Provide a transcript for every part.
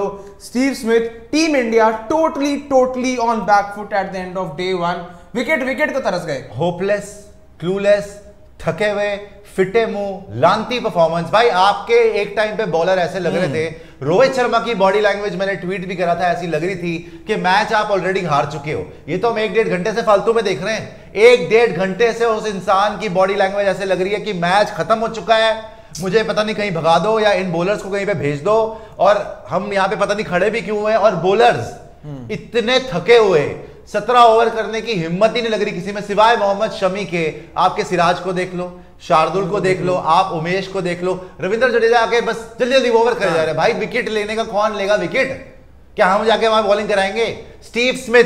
Follow Steve Smith, team India totally on back foot at the end of day 1। Wicket को तरस गए, hopeless, clueless, थके हुए, फिटे मुंह, लांती परफॉर्मेंस। भाई आपके एक टाइम पे बॉलर ऐसे लग रहे थे, रोहित शर्मा की बॉडी लैंग्वेज मैंने ट्वीट भी करा था, ऐसी लग रही थी कि मैच आप ऑलरेडी हार चुके हो। ये तो हम 1-1.5 घंटे से फालतू में देख रहे हैं, 1-1.5 घंटे से उस इंसान की बॉडी लैंग्वेज ऐसे लग रही है कि मैच खत्म हो चुका है, मुझे पता नहीं कहीं भगा दो या इन बॉलर्स को कहीं पे भेज दो। और हम यहाँ पे पता नहीं खड़े भी क्यों हैं, और बॉलर्स इतने थके हुए, 17 ओवर करने की हिम्मत ही नहीं लग रही किसी में, सिवाय मोहम्मद शमी के। आपके सिराज को देख लो, शार्दुल को देख लो, आप उमेश को देख लो, रविंद्र जडेजा आके बस जल्दी ओवर करे जा रहे हैं। भाई विकेट लेने का कौन लेगा विकेट? क्या हम जाके वहां बॉलिंग कराएंगे? स्टीव स्मिथ,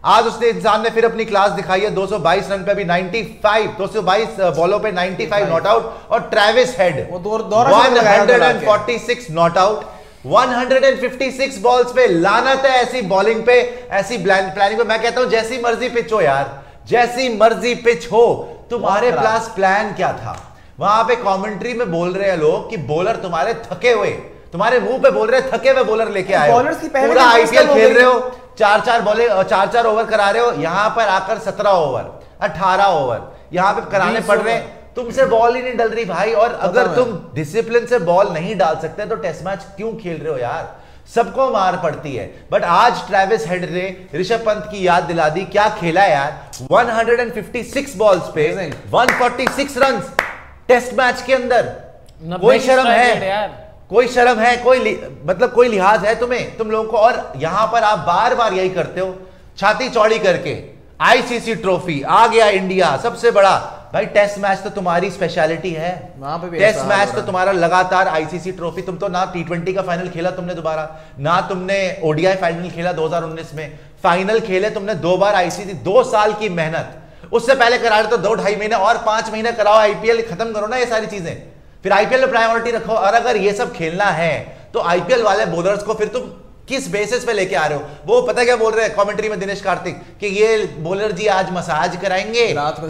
आज उसने इंसान ने फिर अपनी क्लास दिखाई है, 222 रन पे अभी 222 बॉलों पे 95 नॉट आउट। और Travis head 146 not out, 156 balls पे। लानत है ऐसी बॉलिंग पे, ऐसी प्लानिंग पे। मैं कहता हूं जैसी मर्जी पिच हो यार, जैसी मर्जी पिच हो, तुम्हारे पास प्लान क्या था? वहां पे कमेंट्री में बोल रहे हैं लोग कि बॉलर तुम्हारे थके हुए, तुम्हारे मुंह पे बोल रहे हैं थके हुए बॉलर लेके आए हो, पूरा आईपीएल खेल रहे हो, 4-4 ओवर करा रहे हो, यहां पर आकर 17 ओवर 18 ओवर यहां पे कराने पड़ रहे हैं, तुमसे बॉल ही नहीं डल रही भाई। और अगर तुम डिसिप्लिन से बॉल नहीं डाल सकते तो टेस्ट मैच क्यों खेल रहे हो यार? सबको मार पड़ती है। बट आज ट्रेविस हेड ने ऋषभ पंत की याद दिला दी, क्या खेला यार, 156 बॉल्स पे 146 रन टेस्ट मैच के अंदर। कोई शर्म है? कोई शर्म है? कोई लिहाज है तुम्हें, तुम लोगों को? और यहां पर आप बार बार यही करते हो, छाती चौड़ी करके। आईसीसी ट्रॉफी आ गया इंडिया, सबसे बड़ा। भाई टेस्ट मैच तो तुम्हारी स्पेशलिटी है, टेस्ट मैच तो तुम्हारा लगातार आईसीसी ट्रॉफी। तुम तो ना T20 का फाइनल खेला तुमने दोबारा, ना तुमने ओडीआई फाइनल खेला 2019 में, फाइनल खेले तुमने 2 बार आईसीसी। 2 साल की मेहनत, उससे पहले करा रहे तो 2-2.5 महीने और 5 महीने कराओ, आईपीएल खत्म करो ना ये सारी चीजें, फिर आईपीएल में प्रायोरिटी रखो। और अगर ये सब खेलना है तो आईपीएल वाले बॉलर्स को फिर तुम किस बेसिस पे लेके आ रहे हो? वो पता क्या बोल रहे हैं कमेंट्री में दिनेश कार्तिक कि ये बॉलर जी आज मसाज कराएंगे, रात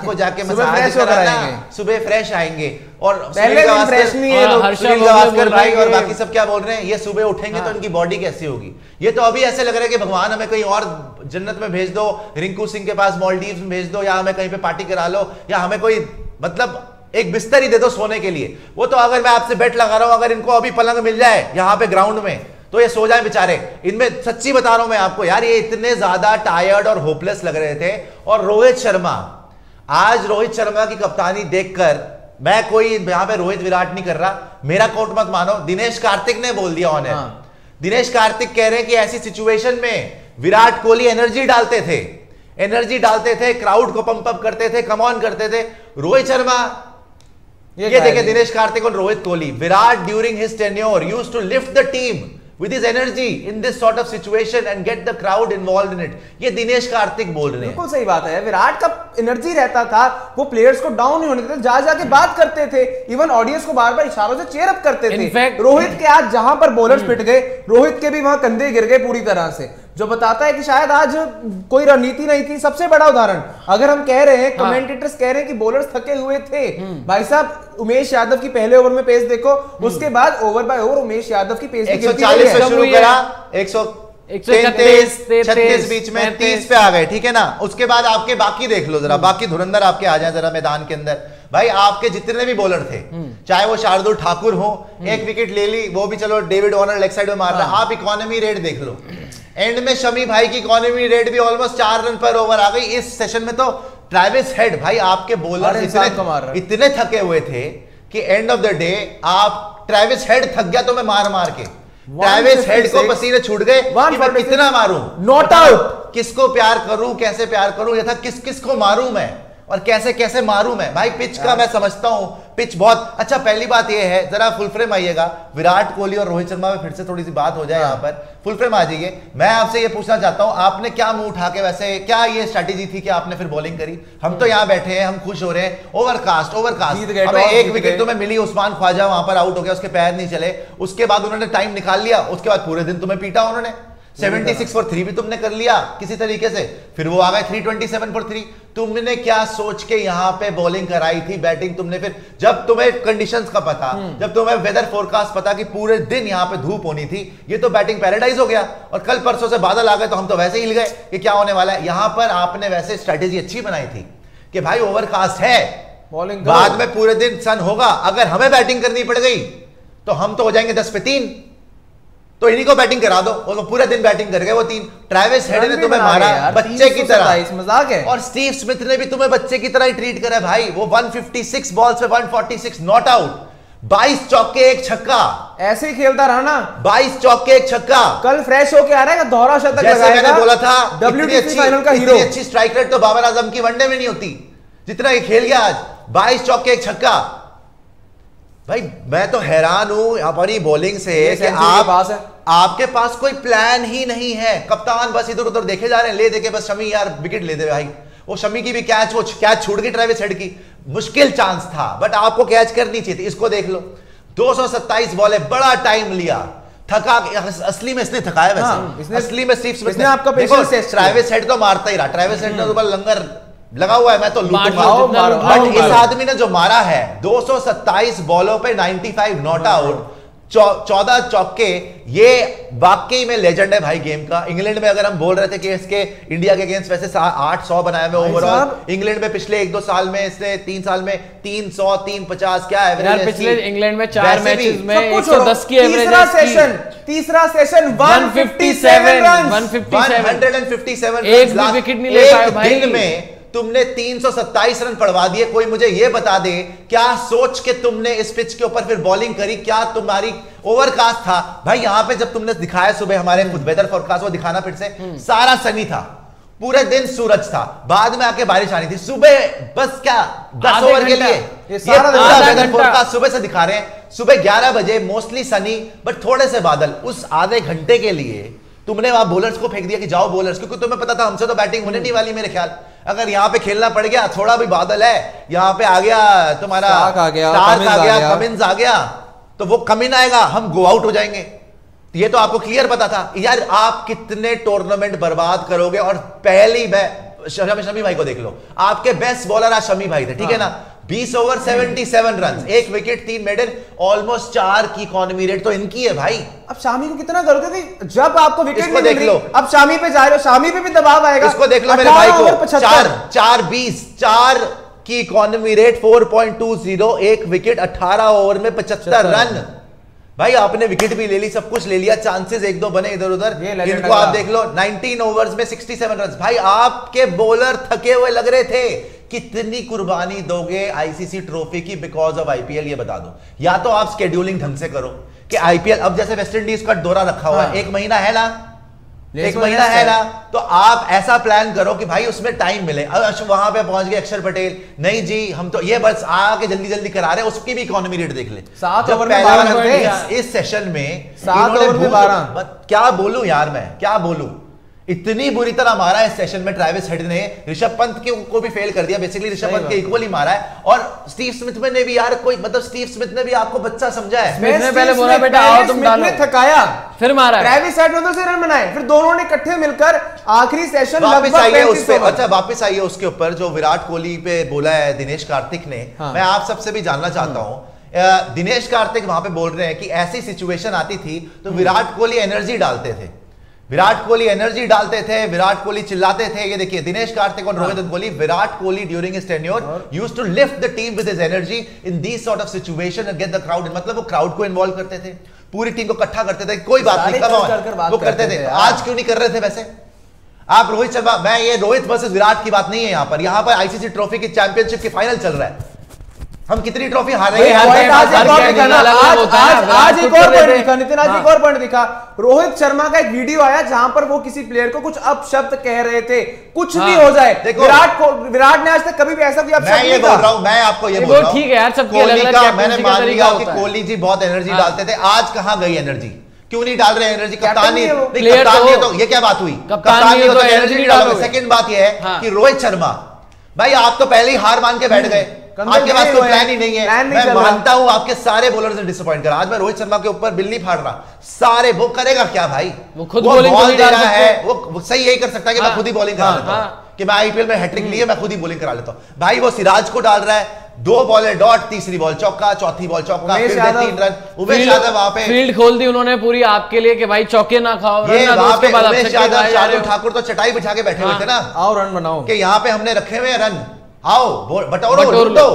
को जाके मसाज कराएंगे, सुबह फ्रेश आएंगे। और सुनील गावस्कर भाई और बाकी सब क्या बोल रहे हैं, ये सुबह उठेंगे तो इनकी बॉडी कैसी होगी? ये तो अभी ऐसे लग रहा है कि भगवान हमें कहीं और जन्नत में भेज दो, रिंकू सिंह के पास मालदीव्स में भेज दो, या हमें कहीं पे पार्टी करा लो, या हमें कोई मतलब एक बिस्तर ही दे दो सोने के लिए। वो तो अगर मैं आपसे बेट लगा रहा हूं, अगर इनको अभी पलंग मिल जाए यहाँ पे ग्राउंड में तो ये सो जाए बेचारे। इनमें सच्ची बता रहा हूं मैं आपको यार, ये इतने ज्यादा टायर्ड और होपलेस लग रहे थे। और रोहित शर्मा, आज रोहित शर्मा की कप्तानी देखकर, मैं कोई यहां पे रोहित विराट नहीं कर रहा, मेरा कोट मत मानो, दिनेश कार्तिक ने बोल दिया ऑन। दिनेश कार्तिक कह रहे हैं कि ऐसी सिचुएशन में विराट कोहली एनर्जी डालते थे, क्राउड को पंप अप करते थे, कम ऑन करते थे। रोहित शर्मा, ये देखे दिनेश कार्तिक और Rohit Kohli, Virat during his tenure used to lift the team with his energy in this sort of situation and get the crowd involved in it। ये दिनेश कार्तिक बोल रहे हैं। बिल्कुल सही बात है। विराट का एनर्जी रहता था, वो प्लेयर्स को डाउन नहीं होने देते, जाके बात करते थे, इवन ऑडियंस को बार बार इशारों से चीयर अप करते थे। रोहित के आज जहां पर बॉलर्स पिट गए, रोहित के भी वहां कंधे गिर गए पूरी तरह से, जो बताता है कि शायद आज कोई रणनीति नहीं थी। सबसे बड़ा उदाहरण अगर हम कह रहे हैं, कमेंटेटर्स कह रहे हैं कि बॉलर्स थके हुए थे, भाई साहब उमेश यादव की पहले ओवर में पेस देखो, उसके बाद over by over Umesh Yadav की पेस 140 पे शुरू करा, 133 बीच में 30 पे आ गए, ठीक है ना। उसके बाद आपके बाकी देख लो जरा, बाकी धुरंधर आपके आ जाए जरा मैदान के अंदर। भाई आपके जितने भी बॉलर थे, चाहे वो शार्दुल ठाकुर हो, 1 विकेट ले ली, वो भी चलो डेविड वार्नर लेग साइड में मार रहा। आप इकोनॉमी रेट देख लो, एंड में शमी भाई की इकोनॉमी रेट भी ऑलमोस्ट 4 रन पर ओवर आ गई। इस सेशन में तो ट्रेविस हेड, भाई आपके बॉलर इतने थके हुए थे कि एंड ऑफ द डे आप, ट्रेविस हेड थक गया तो मैं मार के, ट्रेविस हेड को पसीने छूट गए कि मैं कितना मारूं, नॉट आउट, किसको प्यार करूं, कैसे प्यार करूं, यथा किस को मारूं मैं, और कैसे मारूं मैं। भाई पिच का मैं समझता हूं, पिच बहुत अच्छा। पहली बात यह है, जरा फुल फ्रेम आइएगा, विराट कोहली और रोहित शर्मा में फिर से थोड़ी सी बात हो जाए, यहाँ पर फुल फ्रेम आ जाइए। मैं आपसे ये पूछना चाहता हूं, आपने क्या मुंह उठा के, वैसे क्या ये स्ट्रैटेजी थी कि आपने फिर बॉलिंग करी? हम तो यहाँ बैठे हैं, हम खुश हो रहे हैं, ओवरकास्ट हमें 1 विकेट तुम्हें मिली, उस्मान ख्वाजा वहां पर आउट हो गया, उसके पैर नहीं चले, उसके बाद उन्होंने टाइम निकाल लिया, उसके बाद पूरे दिन तुम्हें पीटा उन्होंने, 76 for 3 भी तुमने कर लिया किसी तरीके से, फिर वो आ गए 327 for 3। तुमने क्या सोच के यहां पे बॉलिंग कराई थी, बैटिंग तुमने फिर जब तुम्हें कंडीशंस का पता, जब तुम्हें वेदर फोरकास्ट पता कि पूरे दिन यहां पे धूप होनी थी, ये तो बैटिंग पैराडाइज हो गया। और कल परसों से बादल आ गए तो हम तो वैसे ही हिल गए कि क्या होने वाला है। यहां पर आपने वैसे स्ट्रेटेजी अच्छी बनाई थी कि भाई ओवरकास्ट है, बॉलिंग बाद में पूरे दिन सन होगा, अगर हमें बैटिंग करनी पड़ गई तो हम तो हो जाएंगे 10 पे 3, तो इन्हीं को बैटिंग करा दो। और वो पूरे दिन बैटिंग कर गए वो 3। ट्रेविस हेड ने तुम्हें मारा बच्चे की तरह, मजाक है। और स्टीव स्मिथ ने भी तुम्हें बच्चे की तरह ही ट्रीट करा भाई। वो 156 बॉल्स पे 146 नॉट आउट, 22 चौके 1 छक्का, ऐसे ही खेलता रहा ना। 22 चौके 1 छक्का, कल फ्रेश होके आ रहा है, दोहरा शतक जैसे मैंने बोला था WTC फाइनल का हीरो। अच्छी स्ट्राइक रेट तो बाबर आजम की वनडे में नहीं होती जितना ये खेल गया आज। 22 चौके 1 छक्का। भाई मैं तो हैरान हूं हमारी बॉलिंग से कि आपके पास कोई प्लान ही नहीं है। कप्तान बस इधर उधर देखे जा रहे हैं, ले देके बस शमी यार विकेट ले दे भाई। वो शमी की भी कैच, वो कैच छूट गई ट्रेविस हेड की, मुश्किल चांस था बट आपको कैच करनी चाहिए थी। इसको देख लो 227 बॉलें, बड़ा टाइम लिया, थका। असली में इसने थकाया वैसे, असली में स्टीव स्मिथ ने आपका ट्रेविस हेड तो मारता ही रहा। ट्रेविस हेड ने तो लंगर लगा हुआ है, मैं तो लूटूंगा। बट इस आदमी ने जो मारा है 227 बॉलों पे 95 नॉट आउट, 14 चौके, ये वाकई में लेजेंड है भाई गेम का। इंग्लैंड में अगर हम बोल रहे थे कि इसके इंडिया के अगेंस्ट वैसे 800 बनाए हुए ओवरऑल, इंग्लैंड में पिछले 1-2 साल में इसने 3 साल में 300 350 क्या एवरेज पिछले इंग्लैंड में 4 मैचेस में 110 की एवरेज है। तीसरा सेशन 157 रन, 157 एक भी विकेट नहीं ले पाए भाई। दिन में तुमने 327 रन पड़वा दिए। कोई मुझे यह बता दे क्या सोच के तुमने इस पिच के ऊपर फिर बॉलिंग करी, क्या तुम्हारी ओवरकास्ट था भाई। यहां पे जब तुमने दिखाया सुबह हमारे वेदर फोरकास्ट वो दिखाना फिर से, सारा सनी था, पूरे दिन सूरज था, बाद में आके बारिश आनी थी। सुबह बस क्या 10 ओवर के लिए ये सारा वेदर फोरकास्ट सुबह से दिखा रहे हैं। सुबह 11 बजे मोस्टली सनी बट थोड़े से बादल। उस आधे घंटे के लिए तुमने वहां बॉलर्स को फेंक दिया कि जाओ बॉलर्स, क्योंकि तुम्हें पता था हमसे तो बैटिंग होने नहीं वाली। मेरे ख्याल अगर यहां पे खेलना पड़ गया, थोड़ा भी बादल है, यहां पे आ गया तुम्हारा स्टार्क आ गया, कमिंस आ गया, तो वो कमिन आएगा, हम गो आउट हो जाएंगे। ये तो आपको क्लियर पता था यार। आप कितने टूर्नामेंट बर्बाद करोगे। और पहली शमी भाई को देख लो, आपके बेस्ट बॉलर आज शमी भाई थे, ठीक है ना। 20 over 77 run, 1 wicket 3 medal, almost 4 की इकोनॉमी रेट तो इनकी है भाई। अब शामी को कितना करोगे कि जब आपको विकेट नहीं देख लो, अब शामी पे जा रहे हो, शामी पे भी दबाव आएगा। इसको देख लो मेरे भाई को, 4 की इकोनॉमी रेट 4.20, 1 विकेट 18 ओवर में 75 रन। भाई आपने विकेट भी ले ली, सब कुछ ले लिया, चांसेस 1-2 बने इधर उधर। इनको आप देख लो 19 ओवर्स में 67 रन। भाई आपके बॉलर थके हुए लग रहे थे। कितनी कुर्बानी दोगे आईसीसी ट्रॉफी की बिकॉज ऑफ आईपीएल, ये बता दो। या तो आप शेड्यूलिंग ढंग से करो कि आईपीएल, अब जैसे वेस्ट इंडीज का दौरा रखा हुआ है, 1 महीना है ना, 1 महीना है ना, तो आप ऐसा प्लान करो कि भाई उसमें टाइम मिले। वहां पे पहुंच गए अक्षर पटेल, नहीं जी हम तो ये बस आके जल्दी जल्दी करा रहे हैं, उसकी भी इकोनॉमी रेट देख ले। 7 ओवर में 12 इस सेशन में 7 ओवर में 12। क्या बोलूं यार, मैं क्या बोलूं। इतनी बुरी तरह मारा है इस सेशन में ट्रेविस हेड ने, ऋषभ पंत को भी फेल कर दिया, बेसिकली ऋषभ पंत के इक्वली मारा है। और स्टीव स्मिथ ने भी यार कोई मतलब स्टीव स्मिथ ने भी आपको बच्चा समझा है। स्मिथ ने पहले बोला बेटा आओ तुम डालो, थकाया, फिर मारा। ट्रेविस हेड ने तो रन बनाए, फिर दोनों ने इकट्ठे मिलकर आखिरी सेशन वापस आई है उस पे। अच्छा वापस आई है उसके ऊपर जो विराट कोहली पे बोला है दिनेश कार्तिक ने। मैं आप सबसे भी जानना चाहता हूं, दिनेश कार्तिक वहां पे बोल रहे हैं कि ऐसी सिचुएशन आती थी तो विराट कोहली एनर्जी डालते थे, विराट कोहली एनर्जी डालते थे, विराट कोहली चिल्लाते थे। ये देखिए दिनेश कार्तिक और Rohit Kohli, Virat Kohli during his tenure used to lift the team with his energy in this sort of situation and get the crowd. मतलब वो क्राउड को इन्वॉल्व करते थे, पूरी टीम को इकट्ठा करते थे, कोई बात नहीं वो करते थे। आज क्यों नहीं कर रहे थे वैसे आप? रोहित शर्मा, मैं ये रोहित वर्सेस विराट की बात नहीं है यहाँ पर आईसीसी ट्रॉफी की चैंपियनशिप की फाइनल चल रहा है। हम कितनी ट्रॉफी हार रहे हैं। आज एक और पॉइंट दिखा, रोहित शर्मा का एक वीडियो आया जहां पर वो किसी प्लेयर को कुछ अपशब्द कह रहे थे, कुछ भी हो जाए। विराट ने आज तक कभी भी ऐसा कोई अपशब्द नहीं कहा। बोल रहा हूं, मैं आपको ये बोल रहा हूं, ठीक है यार, सबकी अलग-अलग मैंने मान लिया कि कोहली जी बहुत एनर्जी डालते थे। आज कहां गई एनर्जी? क्यों नहीं डाल रहे एनर्जी? कप्तान नहीं, तो ये क्या बात हुई? कप्तान नहीं तो एनर्जी नहीं डालोगे। सेकंड बात ये है कि रोहित शर्मा भाई आप तो पहले ही हार मान के बैठ गए, आपके पास कोई प्लान ही नहीं है। मैं मानता हूं आपके सारे बॉलर्स ने डिसअपॉइंट करा। आज मैं रोहित शर्मा के ऊपर बिल्ली फाड़ रहा, सारे वो करेगा क्या भाई? वो खुद बॉलिंग दे रहा है, वो सही यही कर सकता है कि मैं खुद ही बॉलिंग करा देता हूं। कि मैं आईपीएल में हैट्रिक ली है, मैं खुद ही बॉलिंग करा लेता हूं। भाई वो सिराज को डाल रहा है, 2 बॉल डॉट, तीसरी बॉल चौका, चौथी बॉल चौका, फिर 3 रन। उमेश यादव वहां पे फील्ड खोल दी उन्होंने पूरी आपके लिए कि भाई चौके ना खाओ, ये वहां पे उमेश यादव, शार्दुल ठाकुर तो चटाई बिछा के बैठे हुए थे ना, आओ रन बनाओ, कि यहाँ पे हमने रखे हुए रन, आओ बटोरो,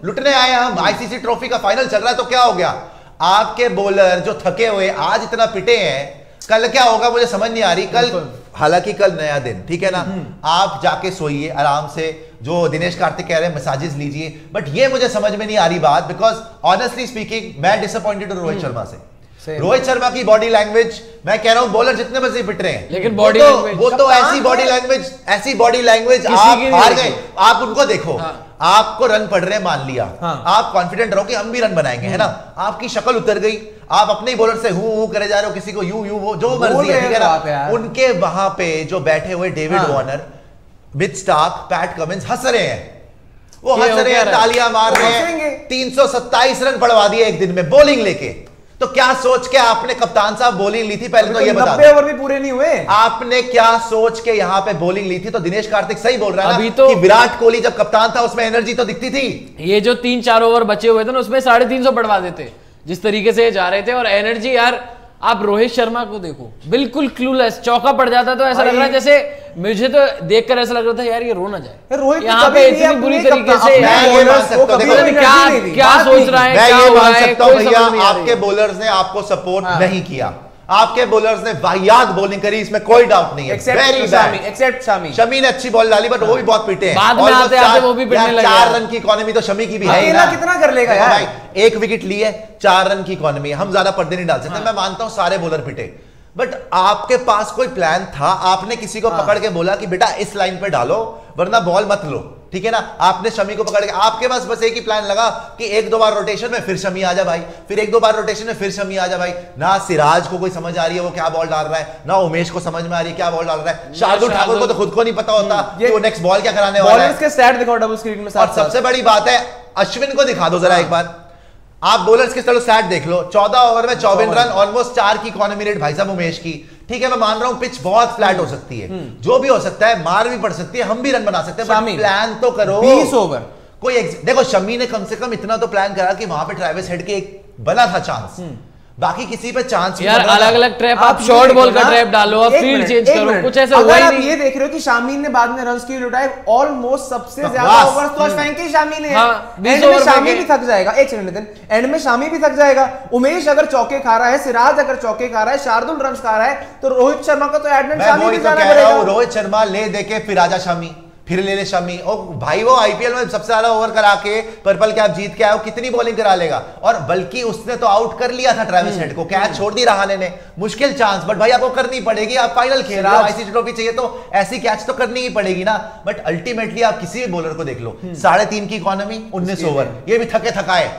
लुटने आए हम। आईसीसी ट्रॉफी का फाइनल चल रहा है तो क्या हो गया? आपके बॉलर जो थके हुए आज इतना पिटे हैं, कल क्या होगा मुझे समझ नहीं आ रही। कल हालांकि कल नया दिन, ठीक है ना, आप जाके सोइए आराम से, जो दिनेश कार्तिक कह रहे हैं मसाजेस लीजिए, बट ये मुझे समझ में नहीं आ रही बात, बिकॉज ऑनेस्टली स्पीकिंग मैं डिसअपॉइंटेड हूं रोहित शर्मा से। रोहित शर्मा की बॉडी लैंग्वेज, मैं कह रहा हूं बॉलर जितने मर्जी पिट रहे हैं, लेकिन बॉडी वो तो ऐसी बॉडी लैंग्वेज आप हार गए। आप उनको देखो, आपको रन पड़ रहे हैं, मान लिया, आप कॉन्फिडेंट रहो कि हम भी रन बनाएंगे, है ना, आपकी शक्ल उतर गई, आप अपने बॉलर से हु करे जा रहे हो, किसी को यू वो जो मर्जी है, ठीक है ना। उनके वहां पे जो बैठे हुए David Warner, Mitch Starc, Pat Cummins हंस रहे हैं, वो हंस रहे हैं, तालियां मार रहे हैं। 327 रन बढ़वा दिए एक दिन में बॉलिंग लेके। तो क्या सोच के आपने कप्तान साहब बॉलिंग ली थी? पहले तो ये बता दो, 90 ओवर भी पूरे नहीं हुए। आपने क्या सोच के यहां पे बॉलिंग ली थी? तो दिनेश कार्तिक सही बोल रहा है अभी ना, तो कि विराट कोहली जब कप्तान था उसमें एनर्जी तो दिखती थी। ये जो 3-4 ओवर बचे हुए थे ना, उसमें 350 बढ़वा देते जिस तरीके से जा रहे थे, और एनर्जी यार आप रोहित शर्मा को देखो, बिल्कुल क्लूलेस, चौका पड़ जाता तो ऐसा लग रहा है जैसे, मुझे तो देखकर ऐसा लग रहा था यार ये रो ना जाए। रोहित यहाँ पे इतनी बुरी तरीके से क्या सोच रहा है, मैं ये मान सकता हूं भैया, आपके बॉलर्स ने आपको सपोर्ट नहीं किया, आपके बॉलर्स ने वाहियात बॉलिंग करी, इसमें कोई डाउट नहीं है। एक्सेप्ट शमी ने अच्छी बॉल डाली, बट वो भी बहुत पीटे हैं। बाद में आते वो भी पिटने लगे। 4 रन की इकोनॉमी तो शमी की भी है ना, कितना कर लेगा यार भाई, 1 विकेट ली है, 4 रन की इकोनॉमी, हम ज्यादा पर्दे नहीं डाल सकते। मैं मानता हूं सारे बॉलर पिटे, बट आपके पास कोई प्लान था, आपने किसी को पकड़ के बोला कि बेटा इस लाइन पे डालो वरना बॉल मत लो, ठीक है ना। आपने शमी को पकड़ के, आपके पास बस एक ही प्लान लगा कि 1-2 बार रोटेशन में फिर शमी आ जा भाई, फिर 1-2 बार रोटेशन में फिर शमी आ जा भाई। ना सिराज को कोई समझ आ रही है वो क्या बॉल डाल रहा है, ना उमेश को समझ में आ रही है क्या बॉल डाल रहा है, शार्दुल ठाकुर को तो खुद को नहीं पता होता कि वो नेक्स्ट बॉल क्या कराने वाला है। इसके स्टैट दिखाओ डबल स्क्रीन में। और सबसे बड़ी बात है, अश्विन को दिखा दो जरा एक बार, आप बॉलर्स के चलो स्टैट देख लो, 14 ओवर में 54 रन, ऑलमोस्ट 4 की इकोनॉमी रेट भाई साहब उमेश की। ठीक है, मैं मान रहा हूं पिच बहुत फ्लैट हो सकती है, जो भी हो सकता है, मार भी पड़ सकती है, हम भी रन बना सकते हैं, बट प्लान तो करो। 20 ओवर कोई देखो, शमी ने कम से कम इतना तो प्लान करा कि वहां पे ट्रेविस हेड के एक बना था चांस, बाकी किसी पे चांस यार अलग अलग ट्रैप, आप शॉर्ट बॉल का ट्रैप डालो, आप फील्ड चेंज करो, कुछ ऐसा हुआ ही नहीं। ये देख रहे हो कि शामीन ने बाद में रन्स की लुटाए, ऑलमोस्ट सबसे ज्यादा ओवर्स तो फेंके ही शामी ने। एंड में शामी भी थक जाएगा, एक सेकंड नितिन, एंड में शामी भी थक जाएगा। उमेश अगर चौके खा रहा है, सिराज अगर चौके खा रहा है, शार्दुल रन्स खा रहा है, तो रोहित शर्मा का तो एडमेंट शामी भी जाना पड़ेगा। रोहित शर्मा ले देके फिर आजा शामी, फिर ले ले शमी। और भाई वो आईपीएल में सबसे ज्यादा ओवर करा के पर्पल कैप जीत के आया, कितनी बॉलिंग करा लेगा। और बल्कि उसने तो आउट कर लिया था ट्रेविस हेड को, कैच छोड़ दी रहाणे ने, मुश्किल चांस, बट भाई आपको करनी पड़ेगी, आप फाइनल खेल रहे हो, आईसीसी ट्रॉफी चाहिए तो ऐसी कैच तो करनी ही पड़ेगी ना। बट अल्टीमेटली आप किसी भी बॉलर को देख लो, 3.5 की इकोनॉमी, 19 ओवर, ये भी थके थकाए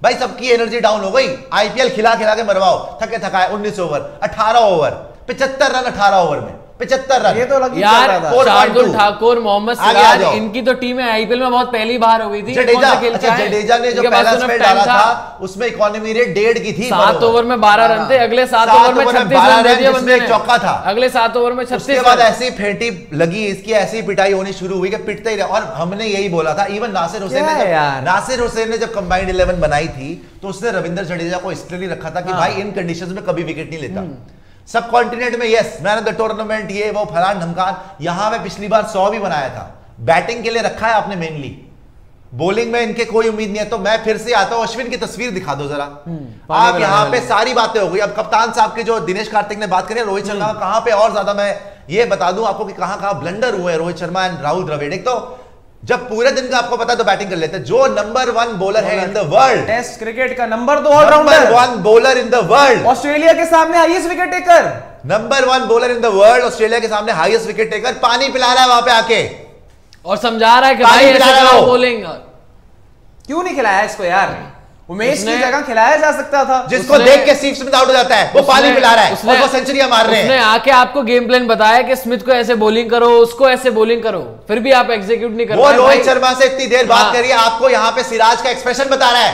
भाई, सबकी एनर्जी डाउन हो गई। आईपीएल खिला खिला के मरवाओ, थके थकाए, 19 ओवर, 18 ओवर, 75 रन 18 ओवर में, 75 रन। ये तो लग यार शार्दुल ठाकुर, मोहम्मद सिराज, इनकी तो टीम है आईपीएल में बहुत पहली बार हो गई थी। जडेजा ने जो पहला स्पेल डाला था उसमें इकोनॉमी रेट 1.5 की थी, 7 ओवर में 12 रन थे, अगले 7 ओवर में 36 रन दे दिए बंदे ने, चौका था अगले 7 ओवर में 36। उसके बाद ऐसी फेंटी लगी इसकी, ऐसी पिटाई होनी शुरू हुई कि पिटते ही रहे। और हमने यही बोला था, इवन नासिर हुसैन ने जब कंबाइंड 11 बनाई थी तो उसने रविंद्र जडेजा को इसलिए रखा था कि भाई इन कंडीशंस में कभी विकेट नहीं लेता। सब कॉन्टिनेंट में yes man of the tournament, ये वो फलान ढमकान, यहां में पिछली बार 100 भी बनाया था। बैटिंग के लिए रखा है आपने मेनली, बॉलिंग में इनके कोई उम्मीद नहीं है। तो मैं फिर से आता हूं, अश्विन की तस्वीर दिखा दो जरा आप, यहां पे सारी बातें हो गई। अब कप्तान साहब के जो दिनेश कार्तिक ने बात करी, रोहित शर्मा कहां पे, और ज्यादा मैं ये बता दूं आपको कि कहां ब्लंडर हुए रोहित शर्मा एंड राहुल द्रविड़। एक तो जब पूरे दिन का आपको पता तो बैटिंग कर लेते हैं, जो नंबर 1 बॉलर है in the world, test cricket का number 2 allrounder, number 1 bowler in the world, Australia के सामने highest wicket taker, number 1 bowler in the world, Australia के सामने हाईएस्ट विकेट टेकर, पानी पिला रहा है वहां पे आके और समझा रहा है कि भाई ऐसे करो बॉलिंग। क्यों नहीं खिलाया इसको यार? उमेश की जगह खिलाया जा सकता था। जिसको देख के स्टीव स्मिथ आउट हो जाता है, वो पानी पिला रहा है और वो सेंचुरियां मार रहे हैं। उसने आके आपको गेम प्लान बताया कि स्मिथ को ऐसे बॉलिंग करो, उसको ऐसे बॉलिंग करो, फिर भी आप एग्जीक्यूट नहीं कर रहे। वो रोहित शर्मा से इतनी देर बात करिए, आपको यहां पे सिराज का एक्सप्रेशन बता रहा है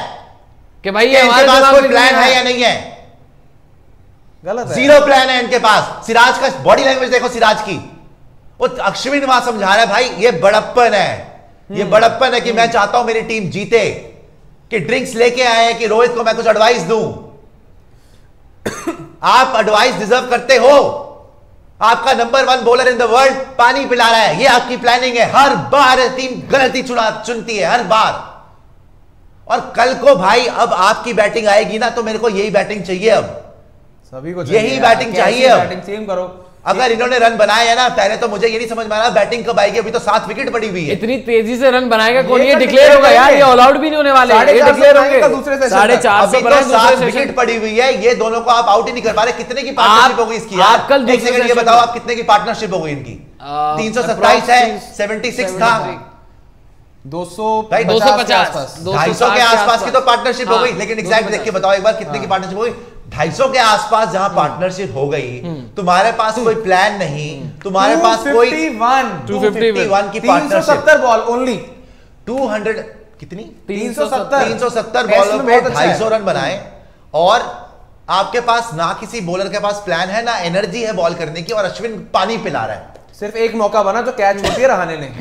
कि भाई ये हमारे पास कोई प्लान है या नहीं है। गलत है, जीरो प्लान है इनके पास। सिराज का बॉडी लैंग्वेज देखो सिराज की, वो अश्विन वहां समझा रहा है भाई ये बड़प्पन है, ये बड़प्पन है कि मैं चाहता हूं मेरी टीम जीते, कि ड्रिंक्स लेके आए हैं कि रोहित को मैं कुछ एडवाइस दूं। आप एडवाइस डिजर्व करते हो। आपका number 1 bowler in the world पानी पिला रहा है, ये आपकी प्लानिंग है। हर बार टीम गलती चुनती है, हर बार। और कल को भाई अब आपकी बैटिंग आएगी ना तो मेरे को यही बैटिंग चाहिए, अब सभी को यही बैटिंग चाहिए। अब बैटिंग सेम करो। अगर इन्होंने रन बनाए है ना, पहले तो मुझे ये नहीं समझ में आ रहा बैटिंग कब आएगी, अभी तो 7 विकेट पड़ी हुई है। इतनी तेजी से रन बनाएगा कौन? ये डिक्लेयर होगा यार, ये ऑल आउट भी नहीं होने वाले, ये डिक्लेयर होंगे दूसरे सेशन 450 अभी तो 7 विकेट पड़ी हुई है, ये दोनों को आप आउट ही नहीं कर पा रहे। कितने की पार्टनरशिप हो गई इसकी? आप कल एक सेकंड ये बताओ, आप कितने की पार्टनरशिप हो गई इनकी? 327 है, 76 था, 250 250 के आसपास की तो पार्टनरशिप हो गई। लेकिन एग्जैक्ट देख के बताओ एक बार कितने की पार्टनरशिप हो गई? 250 के आसपास जहां पार्टनरशिप हो गई, तुम्हारे पास कोई प्लान नहीं, तुम्हारे पास कोई 251 की पार्टनरशिप, 370 बॉल ओनली, 200 कितनी 370 बॉलों पे 250 रन बनाए। और आपके पास ना किसी बॉलर के पास प्लान है, ना एनर्जी है बॉल करने की, और अश्विन पानी पिला रहा है। सिर्फ एक मौका बना जो कैच होती है रहाणे ने,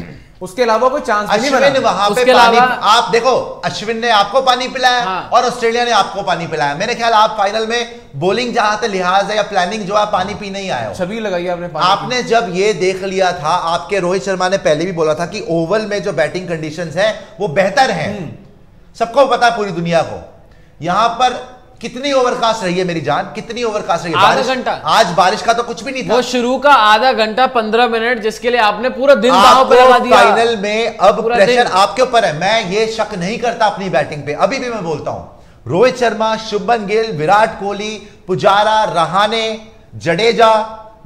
उसके अलावा कोई चांस नहीं बना। अश्विन वहां पे पानी, आप देखो अश्विन ने आपको पानी पिलाया, हाँ। और ऑस्ट्रेलिया ने आपको पानी पिलाया। मेरे ख्याल आप फाइनल में बॉलिंग जहां तक लिहाज है या प्लानिंग जो आप पानी पीने ही आए हो। छवि लगाई आपने पानी आपने जब ये देख लिया था, आपके रोहित शर्मा ने पहले भी बोला था कि ओवल में जो बैटिंग कंडीशंस है वो बेहतर है, सबको पता है पूरी दुनिया को। यहां पर कितनी ओवरकास्ट रही है मेरी जान, कितनी ओवरकास्ट रही है? आधा घंटा। आज बारिश का तो कुछ भी नहीं था। वो शुरू का आधा घंटा 15 मिनट जिसके लिए आपने पूरा दिन दांव पे लगा दिया। फाइनल में अब प्रेशर आपके ऊपर है। मैं ये शक नहीं करता अपनी बैटिंग पे, अभी भी मैं बोलता हूं रोहित शर्मा, शुभमन गिल, विराट कोहली, पुजारा, रहाणे, जडेजा,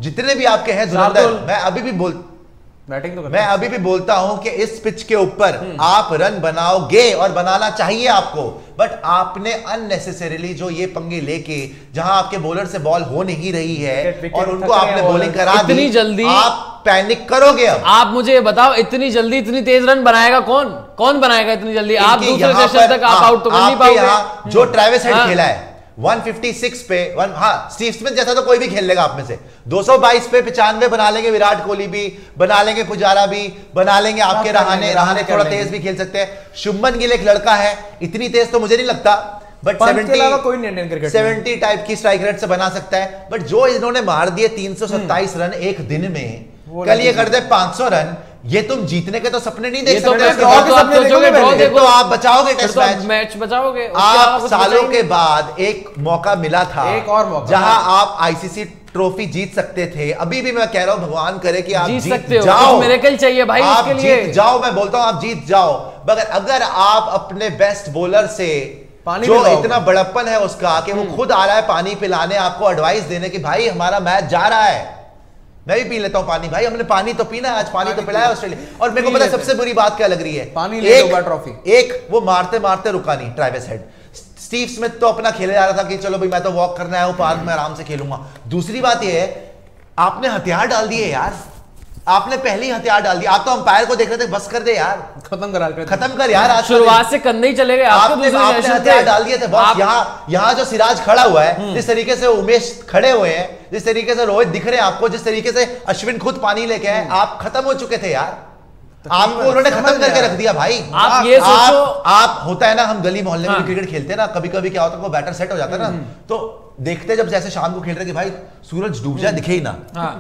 जितने भी आपके हैं धुरंधर, मैं अभी भी बैटिंग तो मैं अभी भी बोलता हूं कि इस पिच के ऊपर आप रन बनाओगे और बनाना चाहिए आपको। बट आपने अननेसेसरीली जो ये पंगे लेके, जहां आपके बॉलर से बॉल हो नहीं रही है और उनको आपने बॉलिंग करा दी, इतनी जल्दी आप पैनिक करोगे। अब आप मुझे बताओ, इतनी जल्दी इतनी तेज रन बनाएगा कौन बनाएगा इतनी जल्दी? आप दूसरे सेशन तक आप आउट तो कर नहीं पाओगे। जो ट्रेविस हेड खेला है 156 पे स्टीव स्मिथ जैसा तो कोई भी खेल लेगा आप में से। 222 पे 95 बना लेंगे विराट कोहली भी, बना लेंगे पुजारा भी, बना लेंगे आपके रहाणे थोड़ा तेज भी खेल सकते हैं। शुभमन गिल एक लड़का है, इतनी तेज तो मुझे नहीं लगता, बट 70 टाइप की स्ट्राइक रेट से बना सकता है। बट जो इन्होंने मार दिए 327 रन एक दिन में, कल ये कर दे 500 रन, ये तुम जीतने के तो सपने नहीं देख सकते। तो आप बचाओगे टेस्ट मैच बचाओगे। आप सालों के बाद एक मौका मिला था, एक और मौका, जहां आप आईसीसी ट्रॉफी जीत सकते थे। अभी भी मैं कह रहा हूं भगवान करे कि आप जीत सकते हो, जाओ, मिरेकल चाहिए भाई आप उसके लिए। जीत जाओ, मैं बोलता हूं आप जीत जाओ। मगर अगर आप अपने बेस्ट बॉलर से जो इतना बड़प्पन है उसका कि वो खुद आ रहा है पानी पिलाने, आपको एडवाइस देने की भाई हमारा मैच जा रहा है, मैं भी पी लेता हूं पानी, भाई हमने पानी तो पीना है, आज पानी तो पिलाया ऑस्ट्रेलिया। और मेरे को पता सबसे बुरी बात क्या लग रही है, पानी ले लो ट्रॉफी। एक वो मारते मारते रुका नहीं ट्रेविस हेड। स्टीव स्मिथ तो अपना खेले जा रहा था कि चलो भाई मैं तो वॉक करना है, वो पार्क में आराम से खेलूंगा। दूसरी बात ये है, आपने हथियार डाल दिए यार, आपने पहले ही हथियार डाल दिया। आप तो अंपायर को देख रहे थे, बस कर दे यार, खत्म कर यार। आज शुरुआत से कंधे ही चले गए, आपने हथियार डाल दिए थे बस। यहाँ जो सिराज खड़ा हुआ है, जिस तरीके से उमेश खड़े हुए हैं, जिस तरीके से रोहित दिख रहे हैं आपको, जिस तरीके से अश्विन खुद पानी लेके आए, आप खत्म हो चुके थे यार। आपको उन्होंने खत्म करके रख दिया भाई। आप ये सोचो, आप होता है ना, हम गली मोहल्ले में क्रिकेट खेलते हैं ना, कभी कभी क्या होता है, वो बैटर सेट हो जाता है ना, तो देखते जब जैसे शाम को खेल रहे कि भाई सूरज डूब जाए दिखे ही ना,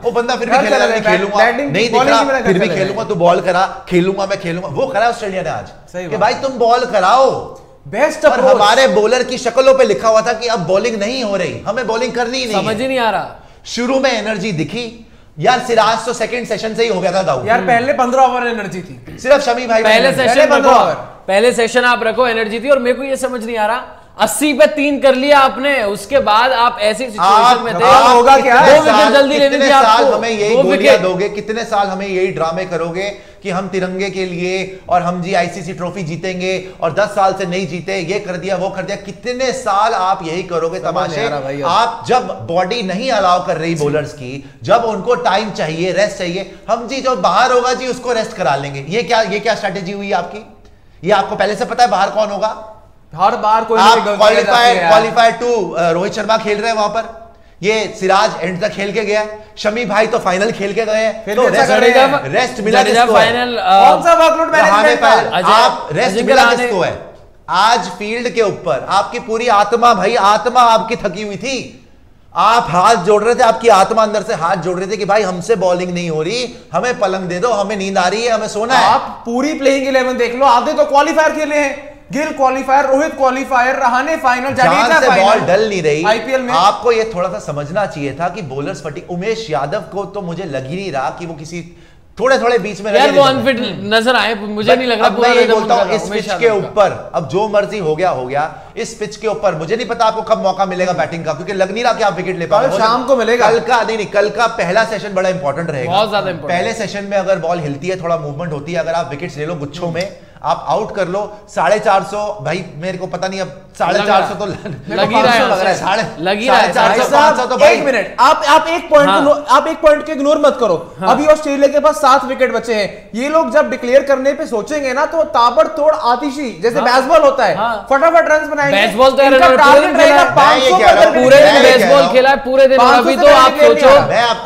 वो बंदा फिर भी खेल रहा है, खेलूंगा नहीं दिख रहा फिर भी खेलूंगा, तू बॉल करा, खेलूंगा मैं खेलूंगा। वो करा ऑस्ट्रेलिया ने आज कि भाई तुम बॉल कराओ बेस्ट। और हमारे बॉलर की शक्लों पे लिखा हुआ था कि अब बॉलिंग नहीं हो रही, हमें बॉलिंग करनी ही नहीं, समझ ही नहीं आ रहा। शुरू में एनर्जी दिखी यार, सिराज तो सेकंड सेशन से ही हो गया था दाऊद यार, पहले 15 ओवर एनर्जी थी सिर्फ शमी भाई, पहले सेशन आप रखो एनर्जी थी। और मेरे को ये समझ नहीं आ रहा, 80 पे 3 कर लिया आपने, उसके बाद आप ऐसी सिचुएशन में थे, होगा क्या? 2 विकेट जल्दी लेनी थी आपको, हमें यही गोलियां दोगे, कितने साल हमें यही ड्रामे करोगे कि हम तिरंगे के लिए और हम जी आईसीसी ट्रॉफी जीतेंगे, और 10 साल से नहीं जीते, ये कर दिया वो कर दिया। कितने साल आप यही करोगे तमाशे? आप जब बॉडी नहीं अलाउ कर रही बॉलर्स की, जब उनको टाइम चाहिए, रेस्ट चाहिए, हम जी जो बाहर होगा जी उसको रेस्ट करा लेंगे। ये क्या स्ट्रेटेजी हुई आपकी? ये आपको पहले से पता है बाहर कौन होगा? हर बार कोई क्वालिफायर 2 रोहित शर्मा खेल रहे हैं वहां पर, ये सिराज एंड तक खेल के गया, शमी भाई तो फाइनल खेल के गए हैं, तो रेस्ट मिला किसको है? कौन सा वर्कलोड मैनेजमेंट था? आप रेस्ट मिला किसको है? आज फील्ड के ऊपर आपकी पूरी आत्मा, भाई आत्मा आपकी थकी हुई थी, आप हाथ जोड़ रहे थे, आपकी आत्मा अंदर से हाथ जोड़ रहे थे कि भाई हमसे बॉलिंग नहीं हो रही, हमें पलंग दे दो, हमें नींद आ रही है, हमें सोना है। आप पूरी प्लेइंग 11 देख लो, आधे तो क्वालीफायर खेले हैं, Gill qualifier, Rohit qualifier, Rahane final, जहां से बॉल डल नहीं रही आईपीएल में। आपको ये थोड़ा सा समझना चाहिए था कि बॉलर्स फटी। उमेश यादव को तो मुझे लग ही नहीं रहा कि वो किसी थोड़े बीच में यार वो अनफिट नजर आए, मुझे नहीं लग रहा। मैं ये बोलता हूं इस पिच के ऊपर अब जो मर्जी हो गया, इस पिच के ऊपर मुझे नहीं पता आपको कब मौका मिलेगा बैटिंग का, क्योंकि लग नहीं रहा कि आप विकेट ले पाओगे। शाम को मिलेगा, कल का पहला सेशन बड़ा इंपॉर्टेंट रहेगा, बहुत ज्यादा इंपॉर्टेंट। पहले सेशन में अगर बॉल हिलती है, थोड़ा मूवमेंट होती है, अगर आप विकेट्स ले लो गुच्छों में, आप आउट कर लो 450, भाई मेरे को पता नहीं अब 450 तो लग ही रहा है, लग ही रहा है 450 तो भाई। एक मिनट, आप एक पॉइंट को इग्नोर मत करो। अभी ऑस्ट्रेलिया के पास 7 विकेट बचे हैं, ये लोग जब डिक्लेयर करने पे सोचेंगे ना तो ताबड़तोड़ आतिशी जैसे बेसबॉल होता है, फटाफट रन बनाएंगे। बेसबॉल तो टारगेट रहेगा 500 पूरे दिन बेसबॉल खेला है, पूरे दिन। अभी तो आप सोचो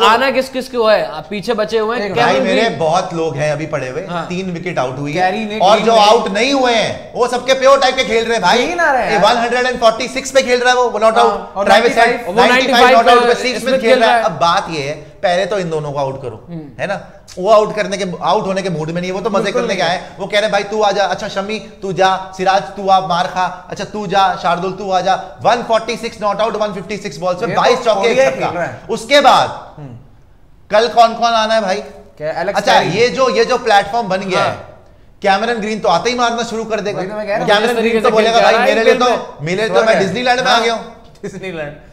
आना किस किस को है, आप पीछे बचे हुए हैं। भाई मेरे बहुत लोग हैं अभी पड़े हुए, 3 विकेट आउट हुई है, और जो आउट नहीं हुए हैं वो सबके प्योर टाइप के खेल रहे हैं भाई। 146 पे खेल रहा है वो not out, Travis head 95 not out पे स्टीव स्मिथ खेल रहा है। अब बात ये है, पहले तो इन दोनों को आउट करो, है ना, वो आउट होने के मूड में नहीं है, वो तो मजे करने के आए। वो कह रहे भाई तू आजा, अच्छा शमी तू जा, सिराज तू आ मार खा, अच्छा तू जा, शार्दुल तू आजा। 146 नॉट आउट 156 बॉल्स पे 22 चौके, एक छक्का। उसके बाद कल कौन कौन आना है भाई? अच्छा ये जो प्लेटफॉर्म बन गया है, कैमरन ग्रीन तो आते ही मारना शुरू कर देगा। कैमरन ग्रीन तो बोलेगा भाई मेरे लिए तो मैं डिज्नीलैंड में आ गया हूँ,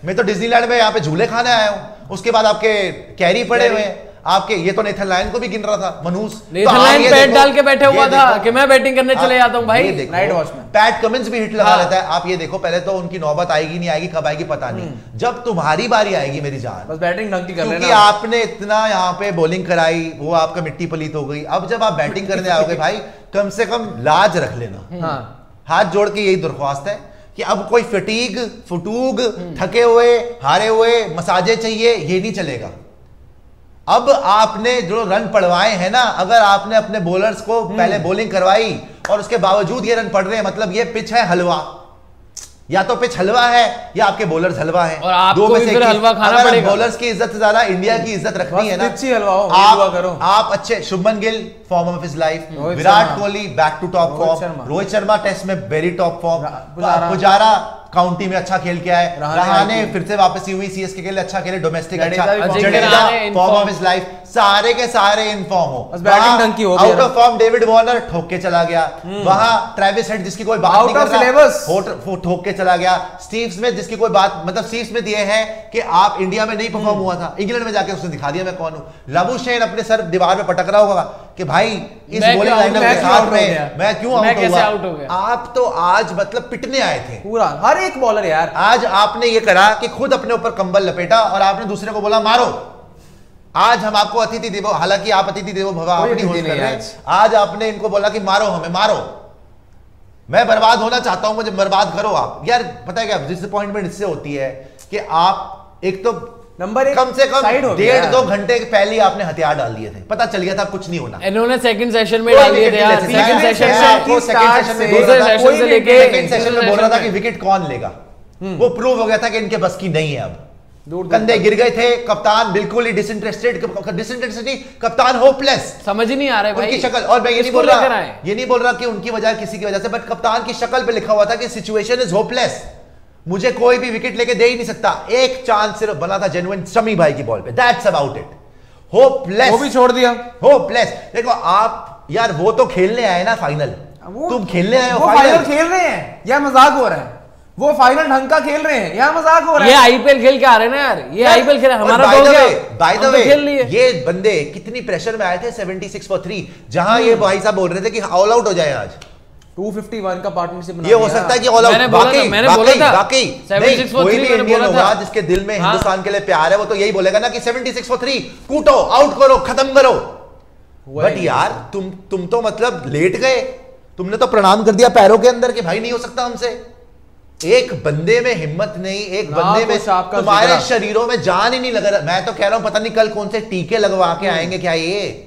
मैं तो डिज्नीलैंड में यहाँ पे झूले खाने आया हूँ। उसके बाद आपके कैरी पड़े हुए हैं आपके, ये तो नेथन लायन को भी गिन रहा था मनूस, नेथन लायन पैड डाल के बैठे हुआ था कि मैं बैटिंग करने चले जाता हूं भाई। नाइट वॉच में पैट कमिंस भी हिट लगा लेता है। आप ये देखो, पहले तो उनकी नौबत आएगी नहीं आएगी, कब आएगी पता नहीं, जब तुम्हारी बारी आएगी मेरी जान, बस बैटिंग ढंग की कर लेना। क्योंकि आपने इतना यहाँ पे बॉलिंग कराई, वो आपका मिट्टी पलीत हो गई। अब जब आप बैटिंग करने आओगे भाई, कम से कम लाज रख लेना। हाथ जोड़ के यही दरख्वास्त है कि अब कोई फटूग थके हुए हारे हुए मसाजे चाहिए, ये नहीं चलेगा। अब आपने जो रन पड़वाए हैं ना, अगर आपने अपने बॉलर्स को पहले बॉलिंग करवाई और उसके बावजूद ये रन पड़ रहे हैं, मतलब ये पिच है हलवा, या तो पिच हलवा है या आपके बॉलर्स हलवा हैं, और आपको भी फिर हलवा खाना पड़ेगा। बॉलर्स की इज्जत से ज्यादा इंडिया की इज्जत रखनी है ना, आप अच्छे। Shubman Gill form of his life, Virat Kohli back to top form, Rohit Sharma test में very top form, Pujara county में अच्छा खेल के आए, रहाने फिर से वापसी हुई सीएसके के लिए अच्छा खेले, डोमेस्टिक अच्छा, Jadeja form of his life, सारे के सारे इन फॉर्म हो। Out of form David Warner ठोक के चला गया, वहां ट्रेविस हेड जिसकी कोई बात नहीं कर रहा ठोक के चला गया, स्टीव स्मिथ जिसकी कोई बात, मतलब स्टीव स्मिथ ये है कि आप इंडिया में नहीं परफॉर्म हुआ था, इंग्लैंड में जाके उसने दिखा दिया मैं कौन हूं। लबुशेन अपने सर दीवार में पटक रहा होगा कि भाई इस बॉलिंग लाइनअप के साथ में मैं क्यों आउट हुआ। आप तो आज मतलब पिटने आए थे पूरा हर एक बॉलर यार। आज आपने ये करा कि खुद अपने ऊपर कंबल लपेटा और आपने दूसरे को बोला मारो। आज हम आपको अतिथि देवो, हालांकि आप अतिथि देवो भव आप नहीं होस्ट कर रहे, आज आपने इनको बोला कि मारो हमें, मारो, मैं बर्बाद होना चाहता हूं, मुझे बर्बाद करो आप। यार पता है क्या डिसअपॉइंटमेंट इससे होती है कि आप एक तो नंबर एक कम से कम 1.5-2 घंटे पहले आपने हथियार डाल दिए थे, पता चल गया था कुछ नहीं होना। इन्होंने सेकंड सेशन में डाल दिए थे यार, सेकंड सेशन से लेके सेकंड सेशन में बोल रहा था कि विकेट कौन लेगा, वो प्रूव हो गया था कि इनके बस की नहीं है। अब कंधे गिर गए थे, कप्तान बिल्कुल ही डिसइंटरेस्टेड कप्तान होपलेस, समझ ही नहीं आ रहा है भाई उनकी शक्ल। और मैं ये नहीं बोल रहा कि उनकी वजह किसी की वजह से, बट कप्तान की शक्ल पे लिखा हुआ था कि सिचुएशन इज होपलेस, मुझे कोई भी विकेट लेके दे ही नहीं सकता। एक चांस सिर्फ बना था जेन्युइन शमी भाई की बॉल पे, दैट्स अबाउट इट। होपलेस, वो भी छोड़ दिया। होपलेस। देखो आप यार, वो तो खेलने आए ना फाइनल, तुम खेलने आए हो, वो फाइनल खेल रहे हैं या मजाक हो रहा है, वो फाइनल ढंग का खेल रहे हैं या मजाक हो रहा है। ये आईपीएल खेल के आ रहे हैं ना यार, ये आईपीएल खेल हमारा बाय द वे ये बंदे कितनी प्रेशर में आए थे 76 for 3, जहां ये भाई साहब बोल रहे थे कि ऑल आउट हो जाए आज। 251 का पार्टनरशिप बना, ये हो सकता है कि ऑल आउट। वाकई कोई भी इंडियन होगा जिसके दिल में हिंदुस्तान के लिए प्यार है, वो तो यही बोलेगा ना कि 76 for 3 कूटो, आउट करो, खत्म करो। बट यार तुम तो मतलब लेट गए, तुमने तो प्रणाम कर दिया पैरों के अंदर कि भाई नहीं हो सकता हमसे। एक बंदे में हिम्मत नहीं, एक बंदे में तुम्हारे शरीरों में जान ही नहीं लग रहा। मैं तो कह रहा हूं पता नहीं कल कौन से टीके लगवा के आएंगे क्या ये।